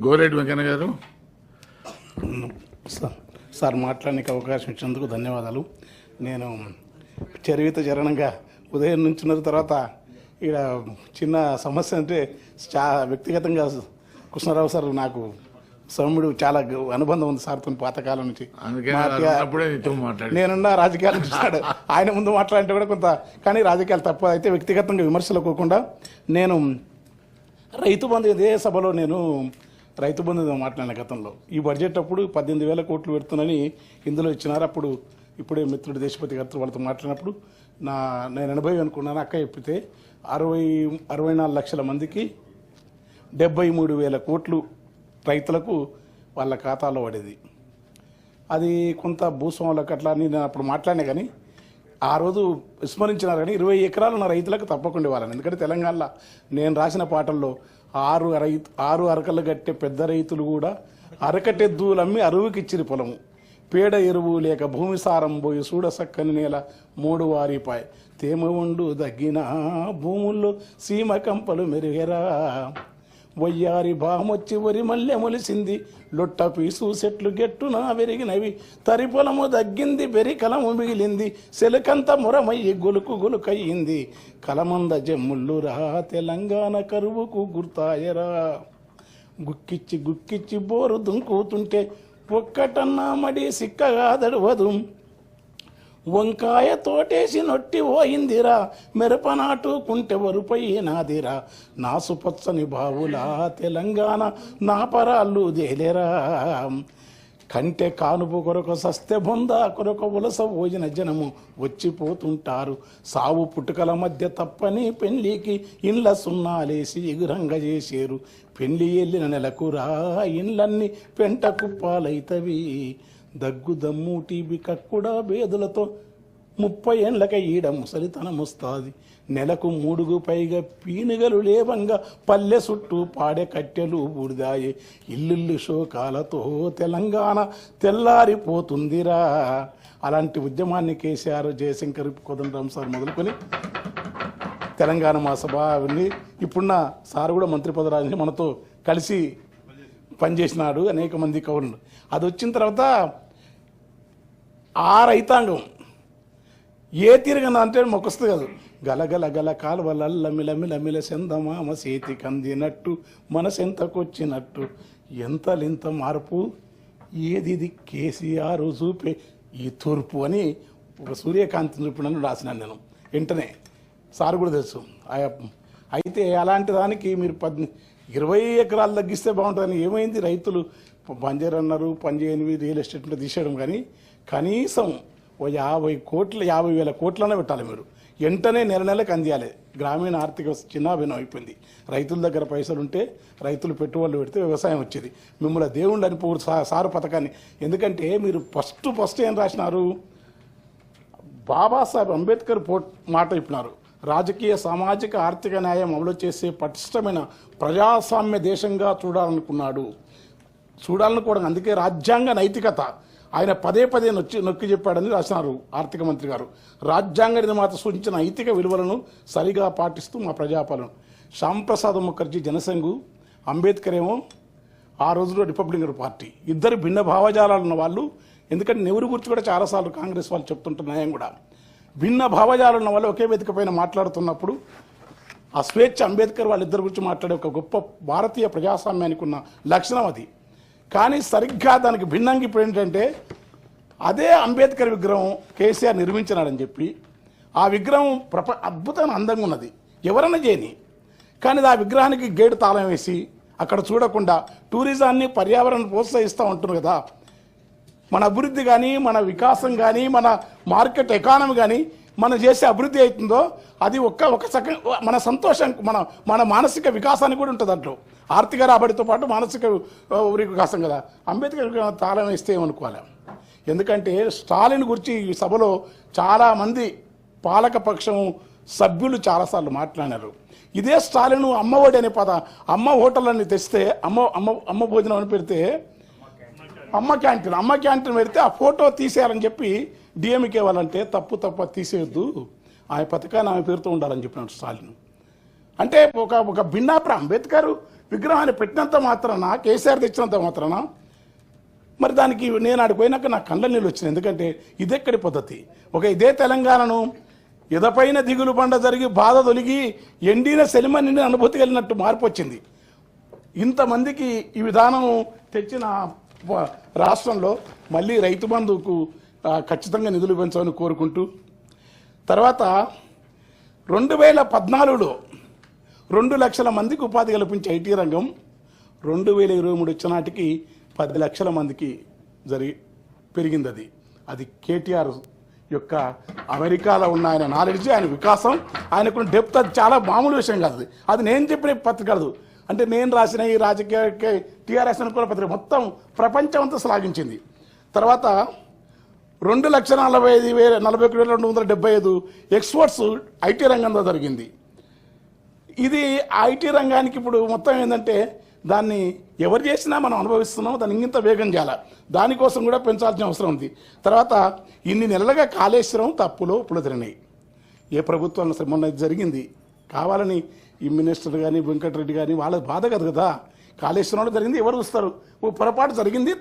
గోరెడ్డి వెంకన్న గారు. సార్ మాట్లాడడానికి అవకాశం ఇచ్చినందుకు ధన్యవాదాలు. నేను చరణంగా ఉదయం నుంచి ఉన్న తర్వాత ఇక్కడ చిన్న సమస్య అంటే వ్యక్తిగతంగా కృష్ణారావు సార్ నాకు సౌమ్యుడు చాలా అనుబంధం ఉంది సార్తో పాతకాలం నుంచి. నేనున్న రాజకీయాలు చూస్తాడు ఆయన ముందు మాట్లాడితే కూడా కొంత, కానీ రాజకీయాలు తప్ప అయితే వ్యక్తిగతంగా విమర్శలు కోకుండా నేను రైతు బంధు ఇదే సభలో నేను రైతు బంధు మాట్లాడిన గతంలో ఈ బడ్జెట్ అప్పుడు 18,000 కోట్లు పెడుతుందని ఇందులో ఇచ్చినారు. అప్పుడు ఇప్పుడే మిత్రుడు దేశపతి గారితో వాళ్ళతో మాట్లాడినప్పుడు నేను 80 అనుకున్నాను. అక్క చెప్పితే 64 లక్షల మందికి 73,000 కోట్లు రైతులకు వాళ్ళ ఖాతాలో పడేది. అది కొంత భూస్వాములకు అట్లా నేను అప్పుడు మాట్లాడినా, కానీ ఆ రోజు విస్మరించినారు. కానీ 20 ఎకరాలు ఉన్న రైతులకు తప్పకుండా ఇవ్వాలని. ఎందుకంటే తెలంగాణలో నేను రాసిన పాటల్లో 6 అరకలు కట్టే పెద్ద రైతులు కూడా అరకటెద్దులు అమ్మి అరువుకి ఇచ్చిరి పొలము, పేడ ఎరువు లేక భూమి సారం పోయి చూడ సక్కని నేల 3 వారిపాయ్ తేమ ఉండు దగ్గిన భూముల్లో సీమ కంపలు మెరుగెరా, వయ్యారి బామొచ్చి వరి మల్లె మొలిసింది, లొట్ట పీసు చెట్లు గెట్టున వెరిగినవి, తరి పొలము దగ్గింది బెరికలము మిగిలింది, సెలకంత మొరమయ్యి గొలుకు గొలుకయ్యింది, కలమంద జమ్ముళ్ళురా తెలంగాణ కరువుకు గుర్తాయరా, గుక్కిచ్చి గుక్కిచ్చి బోరు దుంకుతుంటే ఒక్కటన్నా మడి సిక్కగా దడవదు, వంకాయ తోటేసి నొట్టి పోయిందిరా, మిరపనాటు కుంటె వరుపైనాదిరా, నాసుపచ్చని బావులా తెలంగాణ నా పరాళ్ళు దేలేరా, కంటే కానుపు కొరకు సస్తె బొంద కొరకు ఉలస భోజన జనము వచ్చిపోతుంటారు, సావు పుట్టుకల మధ్య తప్పని పెళ్లికి ఇండ్ల సున్నాలేసి ఎగురంగ చేసేరు, పెళ్లి వెళ్ళిన నెలకురా ఇండ్లన్నీ పెంట కుప్పాలైతవి, దగ్గు దమ్ము టీబీ కక్కుడా బేదులతో 30 ఏళ్ళక ఈడ ముసలితనం వస్తుంది, నెలకు 3కు పైగా పీనుగలు లేవంగా పల్లె చుట్టూ పాడే కట్టెలు బూడిదాయే, ఇల్లు శోకాలతో తెలంగాణ తెల్లారిపోతుందిరా. అలాంటి ఉద్యమాన్ని కేసీఆర్, జయశంకర్, కోదండరాం సార్ మొదలుకొని తెలంగాణ మహాసభ అవన్నీ ఇప్పుడున్న సార్ కూడా మంత్రి పదవి మనతో కలిసి పనిచేసినాడు, అనేక మంది కౌరులు. అది వచ్చిన తర్వాత ఆ రైతాంగం ఏ తీరుగా అంటే మొక్కొస్తుంది కాదు, గలగల గల కాలువలల్ల మిలమిల సెందమామ చేతి కందినట్టు మనసెంతకొచ్చినట్టు, ఎంతలింత మార్పు ఏది కేసీఆర్ చూపే ఈ తూర్పు అని ఒక సూర్యకాంతి చూపినని రాసినాను నేను. వెంటనే సార్ కూడా తెలుసు. అయితే అలాంటి దానికి మీరు 20 ఎకరాలు తగ్గిస్తే బాగుంటుందని ఏమైంది, రైతులు బంజర్ అన్నారు, పనిచేయనివి రియల్ ఎస్టేట్ మీద తీసేయడం, కానీ కనీసం 50,000 కోట్లనే పెట్టాలి మీరు. వెంటనే నెలకు అందియాలి. గ్రామీణ ఆర్థిక చిన్నాభిన్నం అయిపోయింది. రైతుల దగ్గర పైసలు ఉంటే రైతులు పెట్టుబడులు పెడితే వ్యవసాయం వచ్చేది. మిమ్మల్ని దేవుళ్ళు అనిపోడు సారు పథకాన్ని. ఎందుకంటే మీరు ఫస్ట్ ఏం రాసినారు, బాబాసాహెబ్ అంబేద్కర్ మాట చెప్పినారు, రాజకీయ సామాజిక ఆర్థిక న్యాయం అమలు చేసే పటిష్టమైన ప్రజాస్వామ్య దేశంగా చూడాలనుకోవడం. అందుకే రాజ్యాంగ నైతికత ఆయన పదే నొక్కి చెప్పాడని రాసినారు ఆర్థిక మంత్రి గారు. రాజ్యాంగ నిర్మాత సూచించిన నైతిక విలువలను సరిగా పాటిస్తూ మా ప్రజాపాలన. శ్యాంప్రసాద్ ముఖర్జీ జనసంఘు, అంబేద్కర్ ఏమో ఆ రోజుల్లో రిపబ్లికన్ పార్టీ. ఇద్దరు భిన్న భావజాలాలు ఉన్న వాళ్ళు. ఎందుకంటే నెహ్రూ గురించి కూడా చాలాసార్లు కాంగ్రెస్ వాళ్ళు చెప్తుంటున్న న్యాయం కూడా, భిన్న భావజాలు ఉన్న వాళ్ళు ఒకే వేదిక పైన మాట్లాడుతున్నప్పుడు ఆ స్వేచ్ఛ అంబేద్కర్ వాళ్ళిద్దరి గురించి మాట్లాడే ఒక గొప్ప భారతీయ ప్రజాస్వామ్యానికి ఉన్న లక్షణం అది. కానీ సరిగ్గా దానికి భిన్నంగా ఇప్పుడు ఏంటంటే, అదే అంబేద్కర్ విగ్రహం కేసీఆర్ నిర్మించినాడని చెప్పి ఆ విగ్రహం అద్భుతమైన అందంగా ఉన్నది, ఎవరన్నా చేయని, కానీ ఆ విగ్రహానికి గేటు తాళం వేసి అక్కడ చూడకుండా టూరిజాన్ని పర్యావరణాన్ని ప్రోత్సహిస్తూ ఉంటున్నారు కదా. మన అభివృద్ధి కానీ, మన వికాసం కానీ, మన మార్కెట్ ఎకానమీ కానీ మనం చేసే అభివృద్ధి అవుతుందో అది మన సంతోషం, మన మానసిక వికాసానికి కూడా ఉంటుంది. దాంట్లో ఆర్థిక రాబడితో పాటు మానసిక వికాసం కదా. అంబేద్కర్ తాళం వేస్తే ఏమనుకోవాలి. ఎందుకంటే స్టాలిన్ గురించి ఈ సభలో చాలామంది పాలకపక్షం సభ్యులు చాలాసార్లు మాట్లాడారు. ఇదే స్టాలిన్ అమ్మఒడి అనే అమ్మ హోటళ్ళని తెస్తే అమ్మ భోజనం అని పెడితే అమ్మ క్యాంటీన్ పెడితే ఆ ఫోటో తీసేయాలని చెప్పి డిఎంకే వాళ్ళంటే తప్పు తీసేయొద్దు, ఆ పథకాన్ని ఆమె పేరుతో ఉండాలని చెప్పినాడు స్టాలిన్. అంటే ఒక భిన్నాభిప్రాయం. అంబేద్కర్ విగ్రహాన్ని పెట్టినంత మాత్రాన, కేసీఆర్ తెచ్చినంత మాత్రాన మరి దానికి నేను ఆడిపోయినాక నా కళ్ళ నీళ్ళు వచ్చినాయి. ఎందుకంటే ఇదెక్కడి పద్ధతి? ఇదే తెలంగాణను ఎదపైన దిగులు బండ జరిగి బాధ తొలిగి ఎండిన సెలిమ నిండిన అనుభూతి కలిగినట్టు మార్పు వచ్చింది. ఇంతమందికి ఈ విధానం తెచ్చిన రాష్ట్రంలో మళ్ళీ రైతు బంధువుకు ఖచ్చితంగా నిధులు పెంచాలని కోరుకుంటూ, తర్వాత 2014లో 2 లక్షల మందికి ఉపాధి కల్పించే ఐటీ రంగం 2023 వచ్చే నాటికి 10 లక్షల మందికి పెరిగింది. అది కేటీఆర్ యొక్క అమెరికాలో ఉన్న ఆయన నాలెడ్జ్, ఆయన వికాసం, ఆయనకున్న డెప్త్. అది చాలా మామూలు విషయం కాదు. అది నేను చెప్పిన పత్రిక కాదు, అంటే నేను రాసిన ఈ రాజకీయ టీఆర్ఎస్ అనుకున్న పత్రిక మొత్తం ప్రపంచం అంతా శ్లాఘించింది. తర్వాత 2,41,275 ఎక్స్పోర్ట్స్ ఐటీ రంగంలో జరిగింది. ఇది ఐటీ రంగానికి ఇప్పుడు మొత్తం ఏంటంటే దాన్ని ఎవరు చేసినా మనం అనుభవిస్తున్నాం, దాన్ని ఇంత వేగం చేయాలి. దానికోసం కూడా పెంచాల్సిన అవసరం ఉంది. తర్వాత ఇన్ని నెలలుగా కాళేశ్వరం తప్పులో తిరిగినాయి. ఏ ప్రభుత్వం మొన్న జరిగింది కావాలని ఈ మినిస్టర్ కానీ వెంకటరెడ్డి కానీ వాళ్ళ బాధ కదా. కాళేశ్వరంలో జరిగింది, ఎవరు చూస్తారు? పొరపాటు జరిగింది,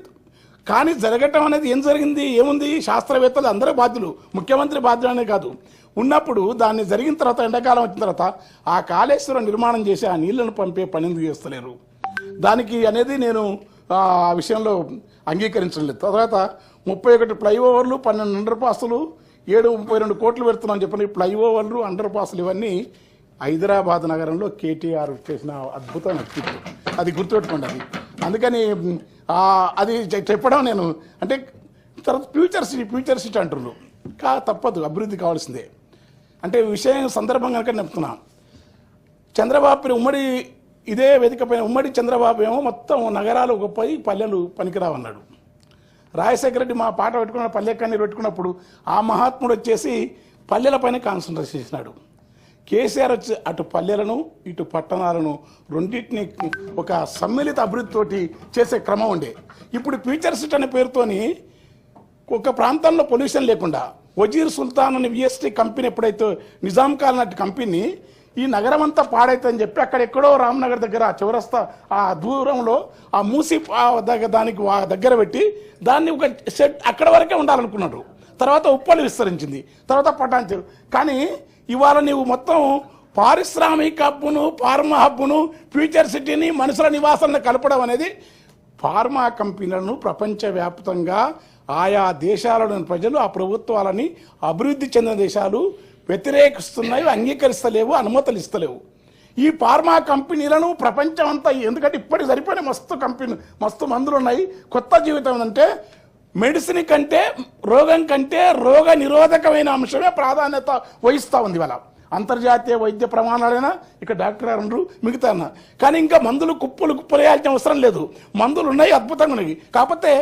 కానీ జరగటం అనేది ఏం జరిగింది, ఏముంది? శాస్త్రవేత్తలు అందరూ బాధ్యులు, ముఖ్యమంత్రి బాధ్యులనే కాదు. ఉన్నప్పుడు దాన్ని జరిగిన తర్వాత, ఎండాకాలం వచ్చిన తర్వాత ఆ కాళేశ్వరం నిర్మాణం చేసి ఆ నీళ్లను పంపే పని ఎందుకు చేస్తలేరు? దానికి అనేది నేను ఆ విషయంలో అంగీకరించడం లేదు. తర్వాత 31 ఫ్లైఓవర్లు, 12 అండర్ పాసులు, 732 కోట్లు పెడుతున్నామని చెప్పిన ఫ్లైఓవర్లు, అండర్ పాసులు ఇవన్నీ హైదరాబాద్ నగరంలో కేటీఆర్ చేసిన అద్భుతమైన వ్యక్తిత్వం. అది గుర్తుపెట్టుకోండి. అందుకని అది చెప్పడం నేను అంటే తర్వాత ఫ్యూచర్ సిటీ అంటున్నారు. తప్పదు, అభివృద్ధి కావాల్సిందే. అంటే విషయం సందర్భం కనుక చెప్తున్నా. చంద్రబాబు ఉమ్మడి ఇదే వేదిక పైన ఉమ్మడి చంద్రబాబు ఏమో మొత్తం నగరాలు గొప్పవి, పల్లెలు పనికిరావన్నాడు. రాజశేఖర రెడ్డి మా పాట పెట్టుకున్న పల్లె కన్నీరు పెట్టుకున్నప్పుడు ఆ మహాత్ముడు వచ్చేసి పల్లెల పైన కాన్సన్ట్రేట్ చేసినాడు. కేసీఆర్ వచ్చి అటు పల్లెలను ఇటు పట్టణాలను రెండింటిని ఒక సమ్మిళిత అభివృద్ధితోటి చేసే క్రమం ఉండే. ఇప్పుడు ఫ్యూచర్ సిటీ అనే పేరుతోని ఒక ప్రాంతంలో పొల్యూషన్ లేకుండా వజీర్ సుల్తాన్ అనే విఎస్టీ కంపెనీ ఎప్పుడైతే నిజాం కాలం నాటి కంపెనీ ఈ నగరం అంతా పాడైతుందని చెప్పి అక్కడెక్కడో రామ్నగర్ దగ్గర చౌరస్తా ఆ దూరంలో ఆ మూసి దానికి దగ్గర పెట్టి దాన్ని ఒక షెడ్ అక్కడ వరకే ఉండాలనుకున్నాడు. తర్వాత ఉప్పలు విస్తరించింది, తర్వాత పటాన్చెరు. కానీ ఇవాళ నీవు మొత్తం పారిశ్రామిక హబ్బును, ఫార్మా హబ్బును, ఫ్యూచర్ సిటీని మనుషుల నివాసాలను కలపడం అనేది ఫార్మా కంపెనీలను ప్రపంచవ్యాప్తంగా ఆయా దేశాలలోని ప్రజలు ఆ ప్రభుత్వాలని అభివృద్ధి చెందిన దేశాలు వ్యతిరేకిస్తున్నాయి, అంగీకరిస్తలేవు, అనుమతులు ఇస్తలేవు. ఈ ఫార్మా కంపెనీలను ప్రపంచం అంతా, ఎందుకంటే ఇప్పటికి సరిపోయిన మస్తు మందులు ఉన్నాయి. కొత్త జీవితం అంటే మెడిసిన్ కంటే రోగం కంటే రోగ నిరోధకమైన అంశమే ప్రాధాన్యత వహిస్తూ ఉంది. ఇవాళ అంతర్జాతీయ వైద్య ప్రమాణాలైనా ఇక్కడ డాక్టర్ గారు మిగతా కానీ ఇంకా మందులు కుప్పలు వేయాల్సిన అవసరం లేదు. మందులు ఉన్నాయి, అద్భుతంగా ఉన్నాయి. కాకపోతే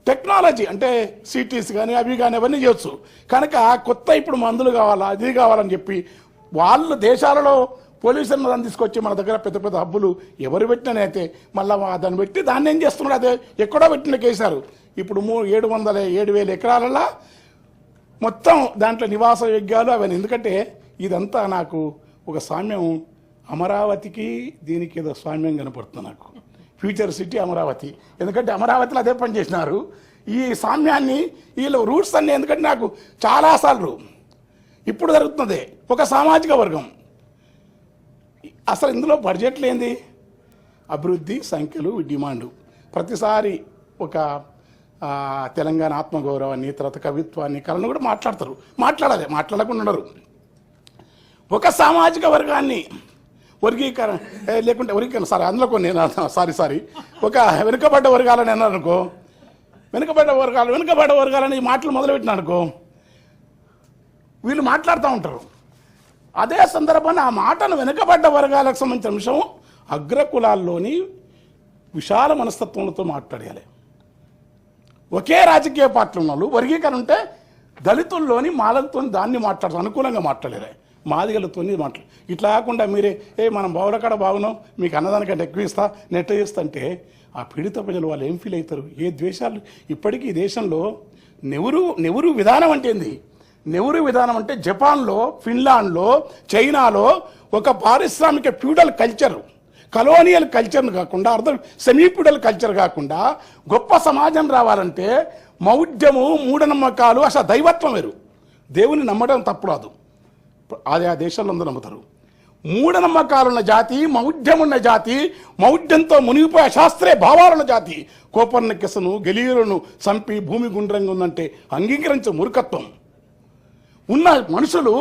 టెక్నాలజీ అంటే సిటీస్ కానీ అవి కానీ అవన్నీ చేయొచ్చు. కనుక కొత్త ఇప్పుడు మందులు కావాలా, అది కావాలని చెప్పి వాళ్ళు దేశాలలో పొల్యూషన్ దాన్ని తీసుకొచ్చి మన దగ్గర పెద్ద పెద్ద హబ్బులు ఎవరు పెట్టినైతే మళ్ళీ దాన్ని పెట్టి దాన్ని ఏం చేస్తున్నాడు, అదే ఎక్కడో పెట్టిన కేసారు. ఇప్పుడు 7,000 ఎకరాలలో మొత్తం దాంట్లో నివాస యోగ్యాలు అవన్నీ. ఎందుకంటే ఇదంతా నాకు ఒక సామ్యం, అమరావతికి దీనికి ఏదో సామ్యం కనపడుతుంది నాకు. ఫ్యూచర్ సిటీ అమరావతి, ఎందుకంటే అమరావతిలో అదే పని చేసినారు. ఈ సామ్యాన్ని వీళ్ళు రూట్స్ అన్నీ, ఎందుకంటే నాకు చాలాసార్లు ఇప్పుడు జరుగుతున్నదే ఒక సామాజిక వర్గం. అసలు ఇందులో బడ్జెట్లు ఏంది? అభివృద్ధి, సంఖ్యలు, డిమాండు. ప్రతిసారి ఒక తెలంగాణ ఆత్మగౌరవాన్ని, తర్వాత కవిత్వాన్ని, కళను కూడా మాట్లాడతారు. మాట్లాడాలి, మాట్లాడకుండా ఉండరు. ఒక సామాజిక వర్గాన్ని వర్గీకరణ లేకుంటే వర్గీకరణ అందులో కొన్ని సారీ ఒక వెనుకబడ్డ వర్గాలని అన్నారనుకో, వెనుకబడ్డ వర్గాలని మాటలు మొదలుపెట్టిన అనుకో వీళ్ళు మాట్లాడుతూ ఉంటారు. అదే సందర్భాన్ని ఆ మాటను వెనుకబడ్డ వర్గాలకు సంబంధించిన అంశం అగ్రకులాల్లోని విశాల మనస్తత్వంతో మాట్లాడాలి. ఒకే రాజకీయ పార్టీలు ఉన్న వాళ్ళు వర్గీకరణ ఉంటే దళితుల్లోని మాలలతో దాన్ని మాట్లాడతారు, అనుకూలంగా మాట్లాడలేరు, మాదిగలతో మాట్లాడు. ఇట్లా కాకుండా మీరే మనం బావులకాడ బాగున్నాం, మీకు అన్నదానికంటే ఎక్కువ ఇస్తా, నెట్ చేస్తా అంటే ఆ పీడిత ప్రజలు వాళ్ళు ఏం ఫీల్ అవుతారు? ఏ ద్వేషాలు. ఇప్పటికీ ఈ దేశంలో నెహ్రూ విధానం అంటే ఏంది? నెహ్రూ విధానం అంటే జపాన్లో, ఫిన్లాండ్లో, చైనాలో ఒక పారిశ్రామిక ఫ్యూడల్ కల్చర్, కలోనియల్ కల్చర్ను కాకుండా సెమీప్యూడల్ కల్చర్ కాకుండా గొప్ప సమాజం రావాలంటే మౌఢ్యము, మూఢనమ్మకాలు, అసలు దైవత్వం వేరు. దేవుని నమ్మడం తప్పురాదు, అది ఆ దేశాల్లో అందరూ నమ్ముతారు. మూఢనమ్మకాలున్న జాతి, మౌఢ్యమున్న జాతి, మౌఢ్యంతో మునిగిపోయే అశాస్త్రీయ భావాలున్న జాతి కోపర్నికస్ను, గెలీరును చంపి భూమి గుండ్రంగా ఉందంటే అంగీకరించే మూర్ఖత్వం ఉన్న మనుషులు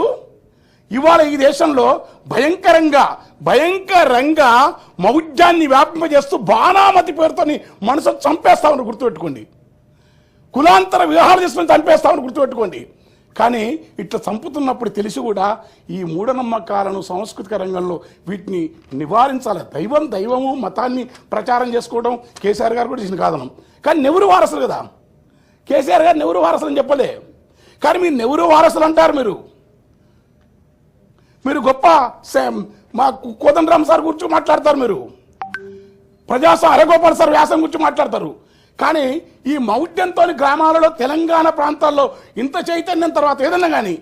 ఇవాళ ఈ దేశంలో భయంకరంగా మౌఢ్యాన్ని వ్యాపింపజేస్తూ బాణామతి పేరుతోని మనుషులు చంపేస్తామని గుర్తుపెట్టుకోండి. కులాంతర వివాహాలు చేసుకుని చంపేస్తామని గుర్తుపెట్టుకోండి. కానీ ఇట్లా చంపుతున్నప్పుడు తెలిసి కూడా ఈ మూఢనమ్మకాలను సాంస్కృతిక రంగంలో వీటిని నివారించాలి. దైవము మతాన్ని ప్రచారం చేసుకోవడం కేసీఆర్ గారు కూడా చేసిన కాదనం. కానీ నెహ్రూ వారసులు కదా, కేసీఆర్ గారు నెహ్రూ వారసులు అని చెప్పలే. కానీ మీరు నెహ్రూ వారసులు అంటారు. మీరు గొప్ప మా కోదండరామ్ సార్ గురించి మాట్లాడతారు, మీరు హరగోపాల్ సార్ వ్యాసం గురించి మాట్లాడతారు. కానీ ఈ మౌఢ్యంతో గ్రామాలలో తెలంగాణ ప్రాంతాల్లో ఇంత చైతన్యం తర్వాత ఏదన్నా కానీ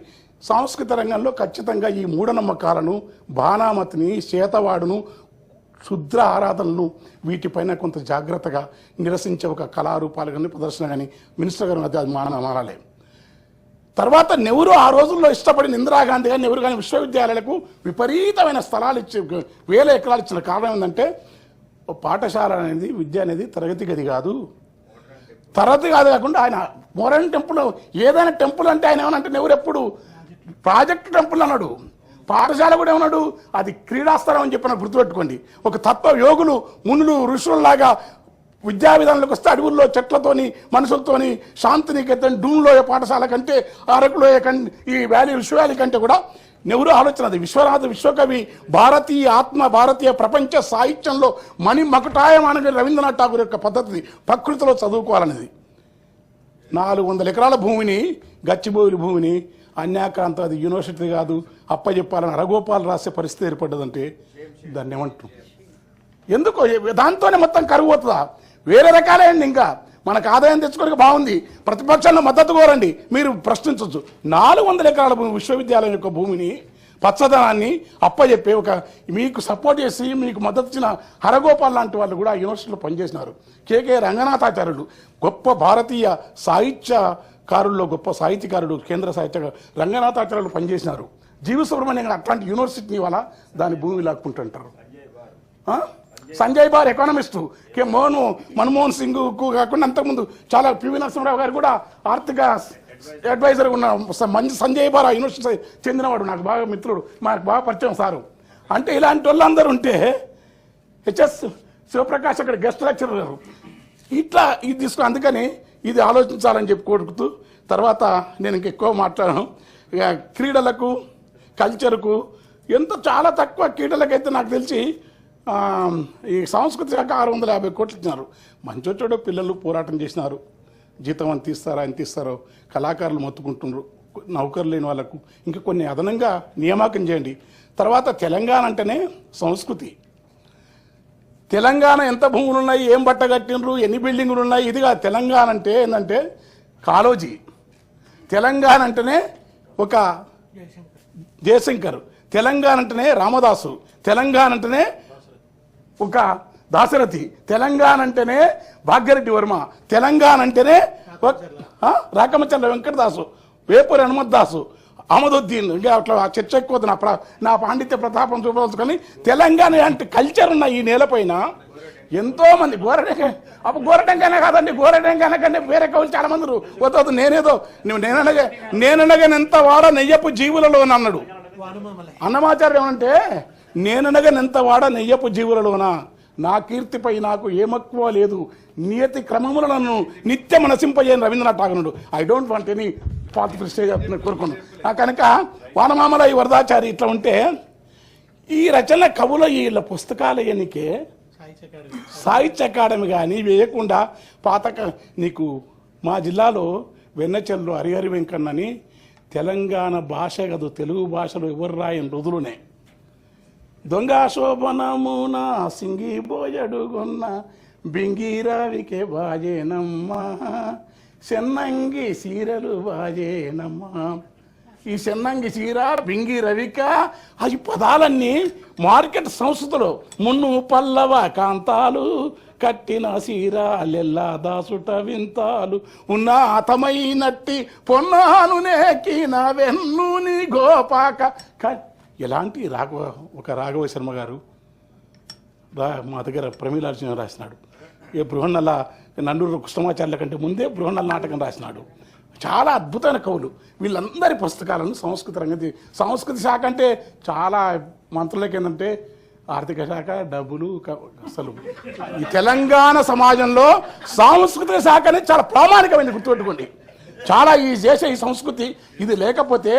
సాంస్కృతిక రంగంలో ఖచ్చితంగా ఈ మూఢనమ్మకాలను, బాణామతిని, చేతవాడును, క్షుద్ర ఆరాధనలను వీటిపైన కొంత జాగ్రత్తగా నిరసించే ఒక కళారూపాలు కానీ ప్రదర్శన కానీ మినిస్టర్ గారు అది మారాలి. తర్వాత నెహ్రూ ఆ రోజుల్లో ఇష్టపడిన ఇందిరాగాంధీ కానీ నెహ్రూ కానీ విశ్వవిద్యాలయాలకు విపరీతమైన స్థలాలు ఇచ్చి 1000 ఎకరాలు ఇచ్చిన కారణం ఏంటంటే పాఠశాల అనేది, విద్య అనేది తరగతి గది కాదు. తరగతి కాదు కాకుండా ఆయన మోడర్న్ టెంపుల్, ఏదైనా టెంపుల్ అంటే ఆయన ఏమనంటే నెహ్రూ ఎప్పుడు ప్రాజెక్ట్ టెంపుల్ అన్నాడు. పాఠశాల కూడా ఏమన్నాడు, అది క్రీడాస్థలం అని చెప్పిన గుర్తుపెట్టుకోండి. ఒక తత్వ యోగులు, మునులు, ఋషుల్లాగా విద్యా విధానంలోకి వస్తే అడవుల్లో చెట్లతోని, మనుషులతోని, శాంతినికేతన్, డూన్లోయ పాఠశాల కంటే, అరకులోయ ఈ వ్యాలీ విశ్వవ్యాలీ కంటే కూడా నెహ్రూ ఆలోచన అది. విశ్వకవి, భారతీయ ఆత్మ, భారతీయ ప్రపంచ సాహిత్యంలో మకుటాయమానగా రవీంద్రనాథ్ ఠాగూర్ యొక్క పద్ధతిని ప్రకృతిలో చదువుకోవాలనేది. 400 ఎకరాల భూమిని, గచ్చిబౌలి భూమిని అన్యాక్రాంత, అది యూనివర్సిటీ కాదు, అప్పచెప్పాలని హరగోపాల్ రాసే పరిస్థితి ఏర్పడ్డదంటే దాన్ని ఏమంటాం? ఎందుకో దాంతోనే మొత్తం కరువు అవుతుందా? వేరే రకాలేండి. ఇంకా మనకు ఆదాయం తెచ్చుకోవడానికి బాగుంది, ప్రతిపక్షాలను మద్దతు కోరండి, మీరు ప్రశ్నించవచ్చు. 400 ఎకరాల భూమి, విశ్వవిద్యాలయం యొక్క భూమిని, పచ్చదనాన్ని అప్పచెప్పే ఒక మీకు సపోర్ట్ చేసి మీకు మద్దతు ఇచ్చిన హరగోపాల్ లాంటి వాళ్ళు కూడా యూనివర్సిటీలో పనిచేసినారు. కేకే రంగనాథాచార్యులు గొప్ప భారతీయ సాహిత్యకారుల్లో గొప్ప సాహిత్యకారుడు, కేంద్ర సాహిత్య రంగనాథాచార్యులు పనిచేసినారు. జీవి సుబ్రహ్మణ్యం అట్లాంటి యూనివర్సిటీని వాళ్ళ దాని భూమి లాక్కుంటుంటారు. సంజయ్ బార్ ఎకానమిస్టు, మన్మోహన్ సింగ్ కాకుండా అంతకుముందు చాలా పివి నరసింహరావు గారు కూడా ఆర్థిక అడ్వైజర్ ఉన్న మంచి సంజయ్ బార్ యూనివర్సిటీ చెందినవాడు, నాకు బాగా మిత్రుడు, మాకు బాగా పరిచయం సారు. అంటే ఇలాంటి వాళ్ళందరూ ఉంటే హెచ్ఎస్ శివప్రకాష్ అక్కడ గెస్ట్ లెక్చరర్ గారు ఇట్లా ఇది తీసుకుని, అందుకని ఇది ఆలోచించాలని చెప్పి కోరుకుతూ తర్వాత నేను ఇంకెక్కువ మాట్లాడాను. ఇక క్రీడలకు, కల్చర్కు చాలా తక్కువ. క్రీడలకైతే నాకు తెలిసి ఈ సాంస్కృతిక శాఖ 650 కోట్లు ఇచ్చినారు. మంచోడు పిల్లలు పోరాటం చేసినారు, జీతం అని తీస్తారో ఆయన తీస్తారో, కళాకారులు మొత్తుకుంటున్నారు, నౌకరు లేని వాళ్ళకు ఇంకా కొన్ని అదనంగా నియామకం చేయండి. తర్వాత తెలంగాణ అంటేనే సంస్కృతి. తెలంగాణ ఎంత భూములు ఉన్నాయి, ఏం బట్ట కట్టినరు, ఎన్ని బిల్డింగులు ఉన్నాయి, ఇదిగా తెలంగాణ అంటే ఏంటంటే కాళోజీ. తెలంగాణ అంటేనే ఒక జయశంకర్, తెలంగాణ అంటేనే రామదాసు, తెలంగాణ అంటేనే ఒక దాశరథి, తెలంగాణ అంటేనే భాగ్యరెడ్డి వర్మ, తెలంగాణ అంటేనే రాకమచంద్ర వెంకటదాసు, వేపూరి హనుమద్దాసు, అహ్మదుద్దీన్. ఇంకా అట్లా చర్చ ఎక్కువ, నా పాండిత్య ప్రతాపం చూపదలుచుకొని తెలంగాణ అంటే కల్చర్ ఉన్న ఈ నేలపైన ఎంతో మంది గోరటంకైనా కాదండి, గోరటంకైనా కంటే వేరే కవులు చాలా మంది వద్దు. నేననగా ఎంత వాడ నెయ్యపు జీవులలో అన్నాడు అన్నమాచార్యం. ఏమంటే నేననగనెంత వాడ నెయ్యపు జీవులలోనా, నా కీర్తిపై నాకు ఏమక్కువ లేదు, నియతి క్రమములను నిత్యం నశింపజేయని రవీంద్రనాథ్ ఠాగూరుడు. I don't want any party prestige కోరుకున్నాను. కనుక వానమామల ఈ వరదాచారి ఇట్లా ఉంటే ఈ రచన కవుల వీళ్ళ పుస్తకాలు ఎన్నికే సాహిత్య అకాడమీ కానీ వేయకుండా నీకు మా జిల్లాలో వెన్నచెల్లు హరిహరి వెంకన్నని తెలంగాణ భాష కాదు, తెలుగు భాషలో ఎవరు రాయని రోజులునే. దొంగ శోభనమున సింగి బోయడుగున్న బింగిరావికే బాజేనమ్మా, చెన్నంగి సీరలు బాజేనమ్మా, ఈ చెన్నంగి చీర బింగి రవిక ఈ పదాలన్నీ మార్కెట్ సంస్కృతిలో మున్ను పల్లవ కాంతాలు కట్టిన సీరాలెల్లా దాసుట వింతాలు ఉన్నాతమైనట్టి పొన్నాను నేకిన వెన్నుని గోపాక ఎలాంటి ఒక రాఘవ శర్మ గారు మా దగ్గర ప్రమీలార్జున రాసినాడు. బృహన్నల నండూరు కృష్ణమాచార్యుల కంటే ముందే బృహన్నల నాటకం రాసినాడు. చాలా అద్భుతమైన కవులు. వీళ్ళందరి పుస్తకాలను సంస్కృతి శాఖ అంటే చాలా మంత్రులకి ఏంటంటే ఆర్థిక శాఖ, డబ్బులు. అసలు ఈ తెలంగాణ సమాజంలో సాంస్కృతిక శాఖ అనేది చాలా ప్రామాణికమైనది, గుర్తుపెట్టుకోండి. చాలా ఈ ఈ సంస్కృతి ఇది లేకపోతే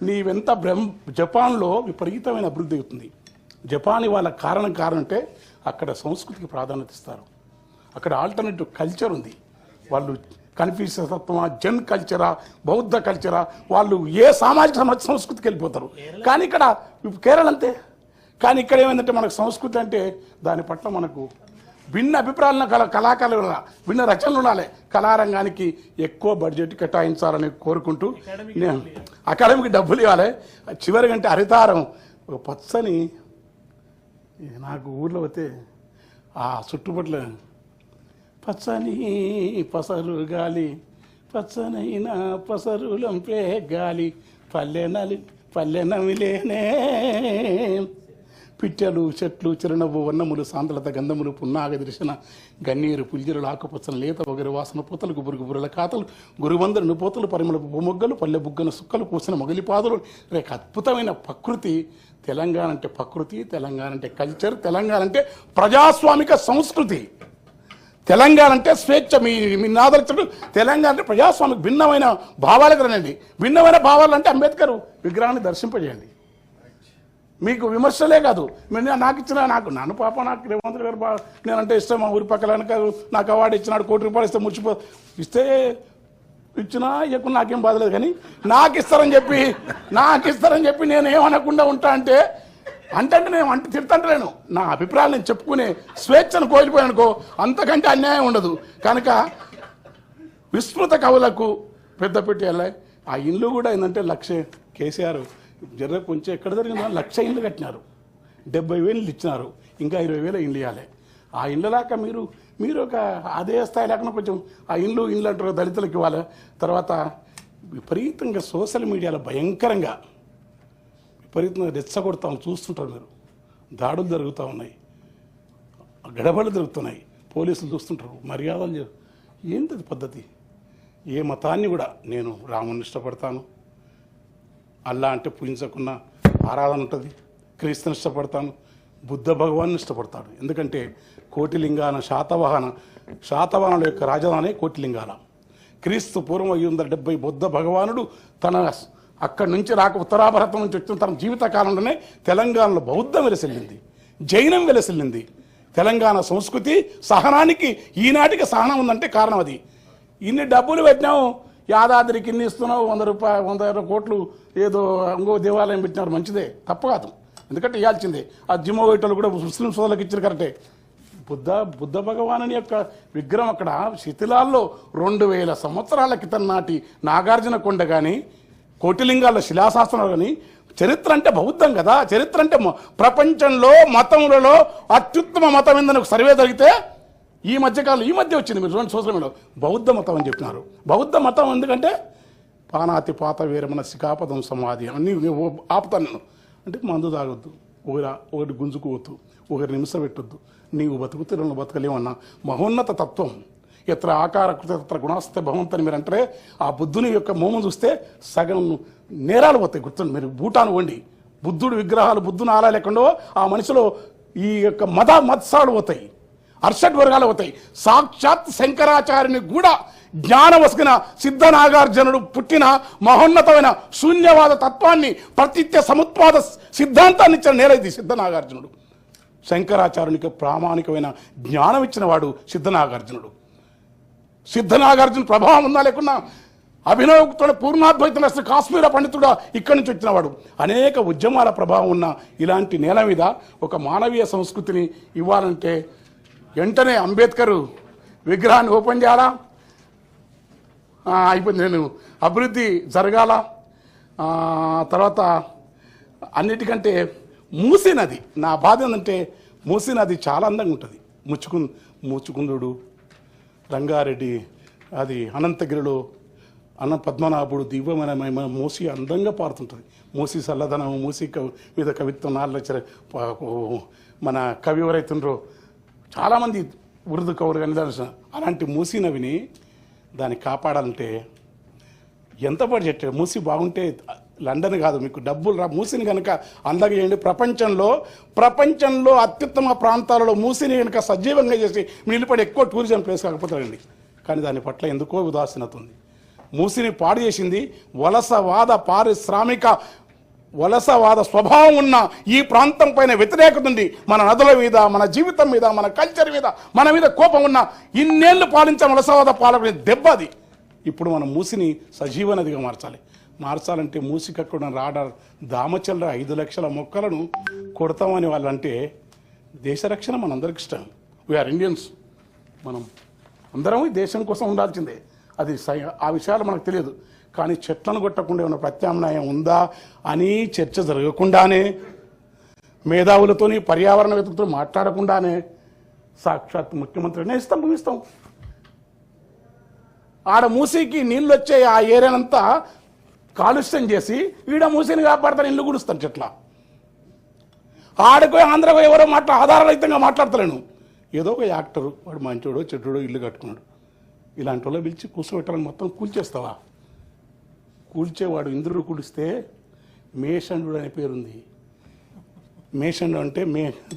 నీవెంత జపాన్లో విపరీతమైన అభివృద్ధి అవుతుంది. జపాన్ వాళ్ళ కారణం అంటే అక్కడ సంస్కృతికి ప్రాధాన్యత ఇస్తారు. అక్కడ ఆల్టర్నేటివ్ కల్చర్ ఉంది. వాళ్ళు కన్ఫ్యూషియస్ తత్వమా, జెన్ కల్చరా, బౌద్ధ కల్చరా, వాళ్ళు ఏ సామాజిక సంస్కృతికి వెళ్ళిపోతారు. కానీ ఇక్కడ కేరళ అంతే. కానీ ఇక్కడ ఏమైందంటే మనకు సంస్కృతి అంటే దాని పట్ల మనకు భిన్న అభిప్రాయాలను కళాకారులు ఉండాలి, భిన్న రచనలు ఉండాలి. కళారంగానికి ఎక్కువ బడ్జెట్ కేటాయించాలని కోరుకుంటూ నేను అకాడమీకి డబ్బులు ఇవ్వాలి. చివరికంటే హరితారం ఒక పచ్చని నాకు ఊళ్ళో పోతే ఆ చుట్టుపట్ల పచ్చని పసరు గాలి పచ్చనైన పసరులంపే గాలి పల్లె నమిలేనే పిట్టెలు చెట్లు చిరునవ్వు వర్ణములు సాంద్రత గంధములు పున్నాగ దర్శన గన్నీరు పుల్జిరులు ఆకుపచ్చన లేత ఒకరి వాసన పూతలు గుబురుల కాతలు గురువందరుని పోతలు పరిమళ మొగ్గలు పల్లె బుగ్గన సుక్కలు పూసిన మొగలిపాదులు రేక అద్భుతమైన ప్రకృతి. తెలంగాణ అంటే ప్రకృతి, తెలంగాణ అంటే కల్చర్, తెలంగాణ అంటే ప్రజాస్వామిక సంస్కృతి, తెలంగాణ అంటే స్వేచ్ఛ. మీ నాదర్శకుడు తెలంగాణ అంటే ప్రజాస్వామిక భిన్నమైన భావాలకు రండి. భిన్నమైన భావాలు అంటే అంబేద్కర్ విగ్రహాన్ని దర్శింపజేయండి. మీకు విమర్శలే కాదు, నాకు ఇచ్చిన నన్ను పాప నాకు రేవంత్ గారు నేనంటే ఇష్టం. మా ఊరి పక్కన నాకు అవార్డు ఇచ్చినాడు, ₹1,00,000 ఇస్తే ఇస్తే ఇచ్చినా ఇవ్వకుండా నాకేం బాధలేదు. కానీ నాకు ఇస్తారని చెప్పి నేను ఏమనకుండా ఉంటా అంటే నేను తిడతంటలేను. నా అభిప్రాయాలు నేను చెప్పుకునే స్వేచ్ఛను కోల్పోయానుకో అంతకంటే అన్యాయం ఉండదు. కనుక విస్మృత కవులకు పెద్ద పెట్టేయాలి. ఆ ఇల్లు కూడా ఏంటంటే కేసీఆర్ కొంచెం ఎక్కడ జరిగిందో 1,00,000 ఇళ్ళు కట్టినారు, 70,000 ఇచ్చినారు, ఇంకా 20,000 ఇళ్ళు ఇవ్వాలి. ఆ ఇళ్ళ దాకా మీరు ఒక అదే స్థాయి లేకుండా కొంచెం ఆ ఇల్లు అంటారు దళితులకు ఇవ్వాలి. తర్వాత విపరీతంగా సోషల్ మీడియాలో భయంకరంగా రెచ్చగొడతాం చూస్తుంటారు మీరు. దాడులు జరుగుతూ ఉన్నాయి, గడబడలు జరుగుతున్నాయి, పోలీసులు చూస్తుంటారు, మర్యాదలు. ఏంటది పద్ధతి? ఏ మతాన్ని కూడా నేను రాముని ఇష్టపడతాను, అల్లా అంటే పూజించకున్న ఆరాధన ఉంటుంది, క్రీస్తుని ఇష్టపడతాను, బుద్ధ భగవాన్ని ఇష్టపడతాడు. ఎందుకంటే కోటిలింగాన శాతవాహనుల యొక్క రాజధాని కోటిలింగాల. క్రీస్తు పూర్వం 570 బుద్ధ భగవానుడు తన అక్కడి నుంచి ఉత్తరాభారతం నుంచి వచ్చిన తన జీవితకాలంలోనే తెలంగాణలో బౌద్ధం వెలసిల్లింది, జైనం వెలసిల్లింది. తెలంగాణ సంస్కృతి సహనానికి ఈనాటికి సహనం ఉందంటే కారణం అది. ఇన్ని డబ్బులు పెట్టినావు, యాదాద్రికి ఇన్ని ఇస్తున్నావు, ₹100 కోట్లు ఏదో ఇంకో దేవాలయం పెట్టినారు, మంచిదే, తప్పు కాదు. ఎందుకంటే ఇవ్వాల్సిందే. ఆ జిమ్మోవేటోళ్ళు కూడా ముస్లిం సోదరులకు ఇచ్చిన కరెక్టే. బుద్ధ భగవాను యొక్క విగ్రహం అక్కడ శిథిలాల్లో 2000 సంవత్సరాల క్రితం నాటి నాగార్జున కొండ కానీ కోటిలింగాల శిలాశాసనాలు కానీ. చరిత్ర అంటే బౌద్ధం కదా. చరిత్ర అంటే ప్రపంచంలో మతములలో అత్యుత్తమ మతం ఏందని ఒక సర్వే జరిగితే ఈ మధ్య వచ్చింది, మీరు చూడండి సోషల్ మీడియాలో బౌద్ధ మతం అని చెప్పినారు. బౌద్ధ మతం ఎందుకంటే పానాతి పాత వీరమన శిఖాపదం సమాధి అన్నీ ఆపుతాను నేను అంటే మందు తాగొద్దు, ఒకటి గుంజుకోవద్దు, ఒకరి నిమిషం పెట్టొద్దు, నీవు బతుకుతే రెండు బతకలేమన్నా మహోన్నత తత్వం. ఎత్ర ఆకారకృత తత్ర గుణాస్తే భవంతని మీరు అంటే ఆ బుద్ధుని యొక్క మోము చూస్తే సగం నేరాలు పోతాయి. గుర్తుంది, మీరు భూటాను వండి బుద్ధుడు విగ్రహాలు బుద్ధుని ఆలయాలు ఎక్కడో ఆ మనిషిలో ఈ యొక్క మత్సాలు పోతాయి, అర్షడ్ వర్గాలు అవుతాయి. సాక్షాత్ శంకరాచార్యుని కూడా జ్ఞానం వసుకున్న సిద్ధనాగార్జునుడు పుట్టిన మహోన్నతమైన శూన్యవాద తత్వాన్ని ప్రతిత్య సముత్పాద సిద్ధాంతాన్ని ఇచ్చిన నేలది సిద్ధనాగార్జునుడు. శంకరాచార్యునికి ప్రామాణికమైన జ్ఞానం ఇచ్చిన వాడు సిద్ధనాగార్జునుడు. సిద్ధనాగార్జున ప్రభావం ఉందా లేకున్నా అభినవతో పూర్ణాద్వైతుడు అసలు కాశ్మీర పండితుడు ఇక్కడి నుంచి వచ్చినవాడు. అనేక ఉద్యమాల ప్రభావం ఉన్న ఇలాంటి నేల మీద ఒక మానవీయ సంస్కృతిని ఇవ్వాలంటే వెంటనే అంబేద్కర్ విగ్రహాన్ని ఓపెన్ చేయాలా, అయిపోయింది. నేను అభివృద్ధి జరగాల, తర్వాత అన్నిటికంటే మూసీ నది, నా బాధ ఏంటంటే మూసీ నది చాలా అందంగా ఉంటుంది. ముచ్చుకుందుడు, రంగారెడ్డి, అది అనంతగిరిలో పద్మనాభుడు దివ్యమైన మూసి అందంగా పారుతుంటుంది. మూసి చల్లదనం, మూసి మీద కవిత్వం 4 లక్షల మన కవి ఎవరైతుండ్రో చాలామంది ఉర్దూ కవులు కానీ అలాంటి మూసీ నవిని దాన్ని కాపాడాలంటే ఎంత బడ్జెట్. మూసి బాగుంటే లండన్ కాదు, మీకు డబ్బులు మూసిని కనుక అందంగా చేయండి. ప్రపంచంలో అత్యుత్తమ ప్రాంతాలలో మూసిని కనుక సజీవంగా చేసి నిలబడి ఎక్కువ టూరిజం ప్లేస్ కాకపోతారండి. కానీ దాని పట్ల ఎందుకో ఉదాసీనత ఉంది. మూసిని పాడు చేసింది వలసవాద స్వభావం ఉన్న ఈ ప్రాంతం పైన వ్యతిరేకత ఉంది. మన నదుల మీద, మన జీవితం మీద, మన కల్చర్ మీద, మన మీద కోపం ఉన్న ఇన్నేళ్లు పాలించిన వలసవాద పాలకుని దెబ్బ అది. ఇప్పుడు మనం మూసిని సజీవ నదిగా మార్చాలంటే మూసికక్కడ రాడార్ దామచల్ల 5 లక్షల మొక్కలను కొడతామని వాళ్ళంటే దేశ రక్షణ మనందరికి ఇష్టం. వీఆర్ ఇండియన్స్, మనం అందరం ఈ దేశం కోసం ఉండాల్సిందే. అది ఆ విషయాలు మనకు తెలియదు. కానీ చెట్లను కొట్టకుండా ఉన్న ప్రత్యామ్నాయం ఉందా అని చర్చ జరగకుండానే, మేధావులతోని పర్యావరణవేత్తలతో మాట్లాడకుండానే సాక్షాత్ ముఖ్యమంత్రినే భూమిస్తాం. ఆడ మూసీకి నీళ్ళు వచ్చే ఆ ఏరియానంతా కాలుష్యం చేసి ఈడ మూసిని కాపాడతాను, ఇల్లు గుడుస్తాను చెట్ల. ఆడకు ఆంధ్రకు ఎవరో ఆధారరహితంగా మాట్లాడతలేను. ఏదో ఒక యాక్టరు, వాడు మంచోడో చెట్టుడో ఇల్లు కట్టుకున్నాడు, ఇలాంటి వాళ్ళ పిలిచి కూర్చోబెట్టాలని మొత్తం కూల్చేస్తావా? కూల్చేవాడు ఇంద్రుడు కూలిస్తే మేషండు అనే పేరుంది. మేషండు అంటే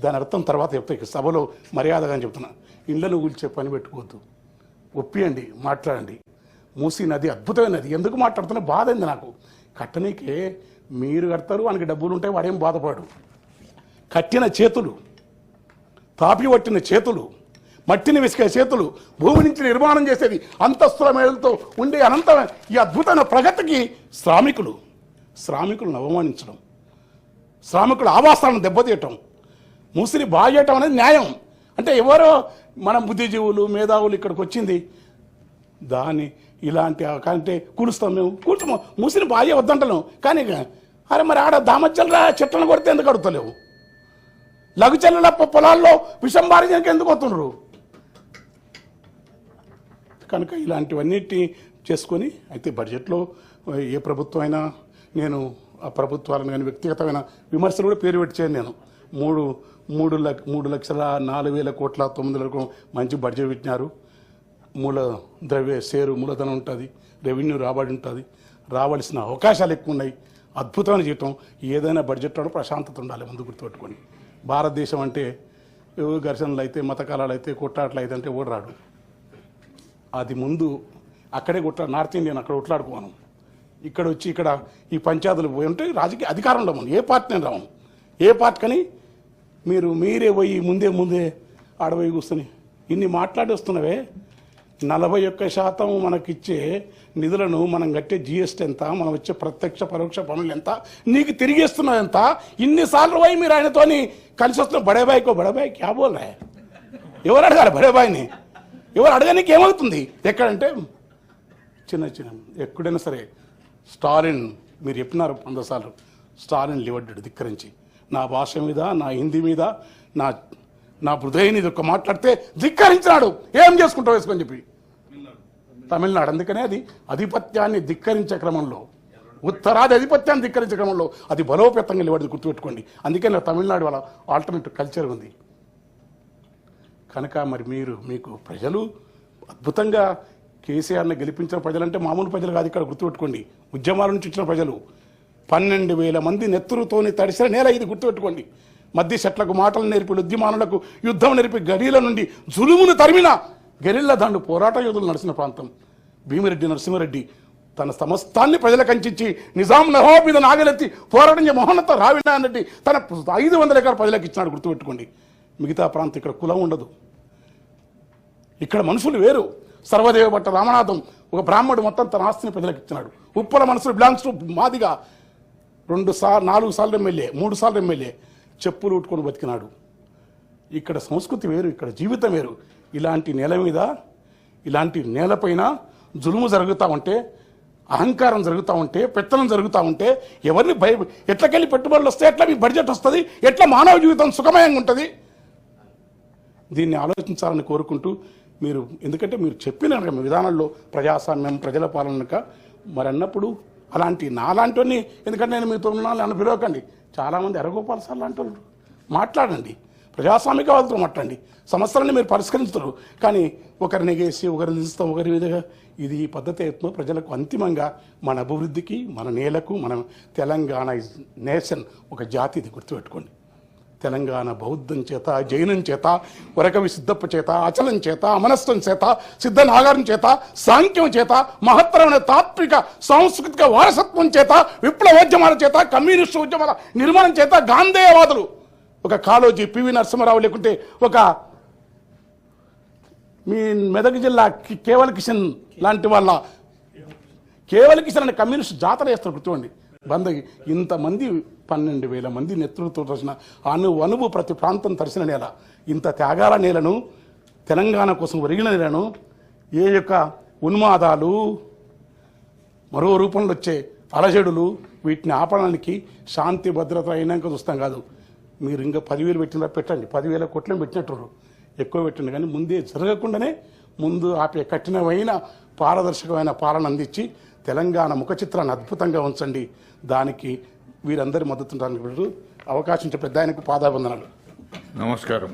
దాని అర్థం తర్వాత చెప్తాయి, సభలో మర్యాదగా చెప్తున్నా. ఇళ్లను కూల్చే పని పెట్టుకోవద్దు, ఒప్పియండి, మాట్లాడండి. మూసీ నది అద్భుతమైన నది. ఎందుకు మాట్లాడుతున్నా బాధ అయింది నాకు. కట్టనీకే మీరు కడతారు, వానికి డబ్బులు ఉంటాయి, వాడేం బాధపడు. కట్టిన చేతులు, తాపి పట్టిన చేతులు, మట్టిని విసికే చేతులు, భూమి నుంచి నిర్మాణం చేసేది అంతస్తుల మేడలతో ఉండే అనంతమైన ఈ అద్భుతమైన ప్రగతికి శ్రామికులను అవమానించడం, శ్రామికుల ఆవాసాలను దెబ్బతీయటం, మూసిని బాగు చేయటం అనేది న్యాయం. అంటే ఎవరో మన బుద్ధిజీవులు, మేధావులు ఇక్కడికి వచ్చింది దాన్ని ఇలాంటి కంటే కూలుస్తాం, మేము కూర్చుమో మూసిని బాగా వద్దంటలేము. కానీ అరే మరి ఆడ దామచ్చల్లా చెట్లను కొడితే ఎందుకు అడుగుతలేవు? లఘుచల్ల పొలాల్లో విషం బారించడానికి ఎందుకు వస్తున్నారు? కనుక ఇలాంటివన్నిటిని చేసుకొని అయితే బడ్జెట్లో ఏ ప్రభుత్వం అయినా, నేను ఆ ప్రభుత్వాలను కానీ వ్యక్తిగతమైన విమర్శలు కూడా పేరు పెట్టి చేయను. నేను 3,04,00,00,900 మంచి బడ్జెట్ పెట్టినారు. మూలధనం ఉంటుంది, రెవెన్యూ రాబడి ఉంటుంది, రావాల్సిన అవకాశాలు ఎక్కువ ఉన్నాయి. అద్భుతమైన జీవితం. ఏదైనా బడ్జెట్లో ప్రశాంతత ఉండాలి. ముందు గుర్తుపెట్టుకోండి, భారతదేశం అంటే ఘర్షణలు అయితే, మతకాలాలు అయితే, కొట్లాటలు అయితే అంటే ఓడి రాడు. అది ముందు అక్కడే నార్త్ ఇండియన్ అక్కడ కొట్లాడుకోను. ఇక్కడ వచ్చి ఇక్కడ ఈ పంచాయతీలు పోయి ఉంటే రాజకీయ అధికారంలో మనం ఏ పార్టీని రాము. ఏ పార్టీ కానీ మీరే పోయి ముందే ఆడపోయి కూర్చొని ఇన్ని మాట్లాడి వస్తున్నవే. 41% మనకిచ్చే నిధులను మనం కట్టే జిఎస్టీ ఎంత, మనం వచ్చే ప్రత్యక్ష పరోక్ష పనులు ఎంత, నీకు తిరిగిస్తున్నది ఎంత, ఇన్నిసార్లు పోయి మీరు ఆయనతోని కలిసి వస్తున్న బడేబాయి క్యా బోల్ రా? ఎవరు అడగాలి బడేబాయిని? ఎవరు అడగడానికి ఏమవుతుంది? ఎక్కడంటే చిన్న ఎక్కడైనా సరే స్టాలిన్, మీరు చెప్పినారు 100 సార్లు, స్టాలిన్ లివడ్డాడు ధిక్కరించి. నా భాష మీద, నా హిందీ మీద, నా హృదయాన్ని ఒక మాట్లాడితే ధిక్కరించినాడు. ఏం చేసుకుంటావు వేసుకొని చెప్పి తమిళనాడు. అందుకనే అది ఆధిపత్యాన్ని ధిక్కరించే క్రమంలో, ఉత్తరాది ఆధిపత్యాన్ని ధిక్కరించే క్రమంలో అది బలోపేతంగా నిలబడి గుర్తుపెట్టుకోండి. అందుకే తమిళనాడు వాళ్ళ ఆల్టర్నేటివ్ కల్చర్ ఉంది. కనుక మరి మీకు ప్రజలు అద్భుతంగా కేసీఆర్ని గెలిపించిన ప్రజలంటే మామూలు ప్రజలు కాదు. ఇక్కడ గుర్తుపెట్టుకోండి, ఉద్యమాల నుంచి వచ్చిన ప్రజలు 12,000 మంది నెత్తురుతోని తడిసిన నేల ఇది. గుర్తుపెట్టుకోండి, మధ్య చెట్లకు మాటలు నేర్పి, ఉద్యమానులకు యుద్ధం నేర్పి, గడీల నుండి జులుమును తరిమిన గెరిల్లా దాండు పోరాట యోధులు నడిచిన ప్రాంతం. భీమిరెడ్డి నరసింహారెడ్డి తన సమస్తాన్ని ప్రజలకు అందించి నిజాం నవాబ్ మీద నాగలెత్తి పోరాటం మోహనత రావినారాయణ రెడ్డి తన 500 ఎకరాలు ప్రజలకు ఇచ్చినాడు. గుర్తుపెట్టుకోండి, మిగతా ప్రాంతం ఇక్కడ కులం ఉండదు. ఇక్కడ మనుషులు వేరు. సర్వదేవ భట్ట రామనాథం ఒక బ్రాహ్మణుడు మొత్తం తన ఆస్తిని ప్రజలకు ఇచ్చినాడు. ఉప్పల మనసులు బిలాంగ్స్ టు మాదిగా 4 సార్లు ఎమ్మెల్యే, 3 సార్లు ఎమ్మెల్యే, చెప్పులు ఉట్టుకొని బతికినాడు. ఇక్కడ సంస్కృతి వేరు, ఇక్కడ జీవితం వేరు. ఇలాంటి నేల మీద, ఇలాంటి నేలపైన జులుము జరుగుతూ ఉంటే అహంకారం జరుగుతూ ఉంటే, పెత్తనం జరుగుతూ ఉంటే ఎవరిని ఎట్లకెళ్ళి పెట్టుబడులు వస్తే ఎట్లా మీ బడ్జెట్ వస్తుంది, ఎట్లా మానవ జీవితం సుఖమయంగా ఉంటుంది? దీన్ని ఆలోచించాలని కోరుకుంటూ మీరు, ఎందుకంటే మీరు చెప్పిన మీ విధానంలో ప్రజాస్వామ్యం, ప్రజల పాలనక మరి అన్నప్పుడు అలాంటి నాలాంటి, ఎందుకంటే నేను మీతో ఉన్నాను అని పిలవకండి. చాలామంది అరగోపాల్ సార్ లాంటి వాళ్ళు మాట్లాడండి, ప్రజాస్వామిక వాళ్ళతో మాట్లాడండి, సమస్యలను మీరు పరిష్కరించరు. కానీ ఒకరిని గేసి ఒకరిని తీస్తాం, ఒకరి విధంగా ఇది ఈ పద్ధతి ఎత్తున ప్రజలకు అంతిమంగా మన అభివృద్ధికి, మన నేలకు, మన తెలంగాణ నేషన్ ఒక జాతి, ఇది గుర్తుపెట్టుకోండి. తెలంగాణ బౌద్ధం చేత, జైనం చేత, వరకవి సిద్ధప్ప చేత, అచలం చేత, అమనస్తం చేత, సిద్ధ నాగారం చేత, సాంఖ్యం చేత, మహత్తరమైన తాత్విక సాంస్కృతిక వారసత్వం చేత, విప్లవోద్యమాల చేత, కమ్యూనిస్టు ఉద్యమాల నిర్మాణం చేత, గాంధేయవాదులు ఒక కాళోజీ, పివి నరసింహారావు, లేకుంటే ఒక మీ మెదక్ జిల్లా కేవల్ కిషన్ లాంటి వాళ్ళ, కేవల్ కిషన్ అనే కమ్యూనిస్ట్ జాతర చేస్తారు గుర్తుకోండి. బందకి ఇంతమంది 12,000 మంది నేతృత్వం తరిసిన అనువు ప్రతి ప్రాంతం తరిసిన నేల, ఇంత త్యాగాల నేలను, తెలంగాణ కోసం ఒరిగిన నేలను ఏ యొక్క ఉన్మాదాలు, మరో రూపంలో వచ్చే అలజడులు, వీటిని ఆపడానికి శాంతి భద్రత అయినాక చూస్తాం కాదు. మీరు ఇంకా 10,000 పెట్టినా పెట్టండి, 10,000 కోట్లను పెట్టినట్టు ఎక్కువ పెట్టండి, కానీ ముందే జరగకుండానే ముందు ఆపే కఠినమైన పారదర్శకమైన పాలన అందించి తెలంగాణ ముఖ చిత్రాన్ని అద్భుతంగా ఉంచండి. దానికి వీరందరి మద్దతు అవకాశం ఇచ్చే పెద్ద ఆయనకు పాదాభివందనాలు. నమస్కారం.